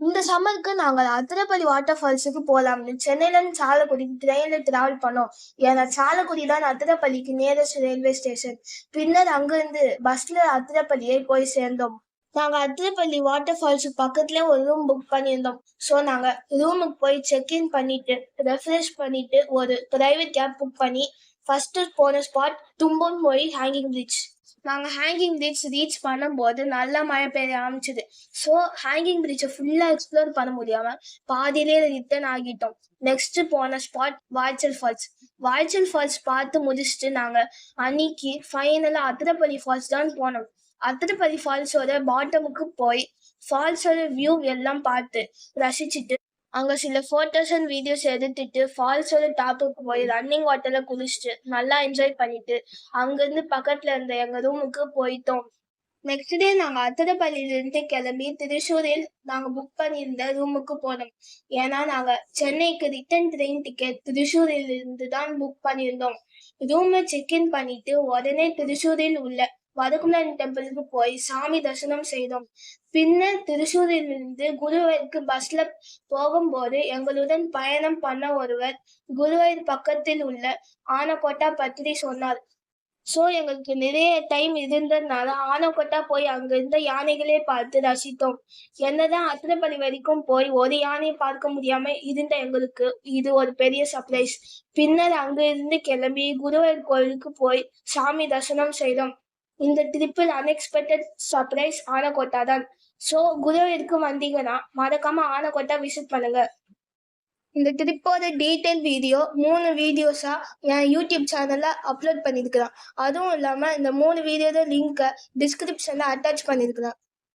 இந்த சம்மருக்கு நாங்கள் அதிரப்பள்ளி வாட்டர் ஃபால்ஸுக்கு போகலாம்னு சென்னையிலேருந்து சாலக்குடி ட்ரெயினில் டிராவல் பண்ணோம். ஏன்னா சாலக்குடி தான் அதிரப்பள்ளிக்கு நியரஸ்ட் ரயில்வே ஸ்டேஷன். பின்னர் அங்கிருந்து பஸ்ல அதிரப்பள்ளியை போய் சேர்ந்தோம். நாங்கள் அதிரப்பள்ளி வாட்டர் ஃபால்ஸுக்கு பக்கத்துல ஒரு ரூம் புக் பண்ணியிருந்தோம். ஸோ நாங்கள் ரூமுக்கு போய் செக்இன் பண்ணிட்டு ரெஃப்ரெஷ் பண்ணிட்டு ஒரு பிரைவேட் கேப் புக் பண்ணி ஃபர்ஸ்ட் போன ஸ்பாட் தும்பன் மொழி ஹேங்கிங் பிரிட்ஜ். நாங்கள் ஹேங்கிங் பிரிட்ஜ் ரீச் பண்ணும்போது நல்லா மழை பெய்ய ஆரம்பிச்சது. ஸோ ஹேங்கிங் பிரிட்ஜை ஃபுல்லாக எக்ஸ்ப்ளோர் பண்ண முடியாம பாதியிலே ரிட்டர்ன் ஆகிட்டோம். நெக்ஸ்ட் போன ஸ்பாட் வாய்ச்சல் ஃபால்ஸ். வாய்ச்சல் ஃபால்ஸ் பார்த்து முடிச்சுட்டு நாங்கள் அன்னைக்கு ஃபைனலாக அதிரப்பள்ளி ஃபால்ஸ் தான் போனோம். அதிரப்பள்ளி ஃபால்ஸோட பாட்டமுக்கு போய் ஃபால்ஸோட வியூ எல்லாம் பார்த்து ரசிச்சுட்டு அங்க சில போட்டோஸ் அண்ட் வீடியோஸ் எடுத்துட்டு ஃபால்ஸோட டாப்புக்கு போய் ரன்னிங் வாட்டர்ல குளிச்சுட்டு நல்லா என்ஜாய் பண்ணிட்டு அங்கிருந்து பக்கத்துல இருந்த எங்க ரூமுக்கு போயிட்டோம். நெக்ஸ்ட் டே நாங்க அத்திரப்பள்ளியிலிருந்து கிளம்பி திருச்சூரில் நாங்க புக் பண்ணியிருந்த ரூமுக்கு போனோம். ஏன்னா நாங்க சென்னைக்கு ரிட்டர்ன் ட்ரெயின் டிக்கெட் திருச்சூரில் இருந்து தான் புக் பண்ணியிருந்தோம். ரூமை செக்இன் பண்ணிட்டு உடனே திருச்சூரில் உள்ள வடக்குமரன் டெம்பிளுக்கு போய் சாமி தரிசனம் செய்தோம். பின்னர் திருச்சூரிலிருந்து குருவாயூருக்கு பஸ்ல போகும்போது எங்களுடன் பயணம் பண்ண ஒருவர் குருவாயூர் பக்கத்தில் உள்ள ஆனக்கோட்டா பற்றி சொன்னார். ஸோ எங்களுக்கு நிறைய டைம் இருந்ததுனால ஆனக்கோட்டா போய் அங்க இருந்த யானைகளே பார்த்து ரசித்தோம். என்னதான் அத்திரப்பள்ளி வரைக்கும் போய் ஒரு யானையை பார்க்க முடியாம இருந்த எங்களுக்கு இது ஒரு பெரிய சர்ப்ரைஸ். பின்னர் அங்க இருந்து கிளம்பி குருவாயூர் கோயிலுக்கு போய் சாமி தரிசனம் செய்தோம். இந்த ட்ரிப்பில் அன்எக்ஸ்பெக்டட் சர்ப்ரைஸ் ஆனக்கோட்டா தான். ஸோ குருவாயூருக்கு வந்தீங்கன்னா மறக்காம ஆனக்கோட்டா விசிட் பண்ணுங்க. இந்த ட்ரிப்போட டீட்டெயில் வீடியோ 3 வீடியோஸா என் யூடியூப் சேனல்ல அப்லோட் பண்ணியிருக்கிறேன். அதுவும் இல்லாம இந்த 3 வீடியோட லிங்கை டிஸ்கிரிப்ஷன்ல அட்டாச் பண்ணியிருக்கிறேன்.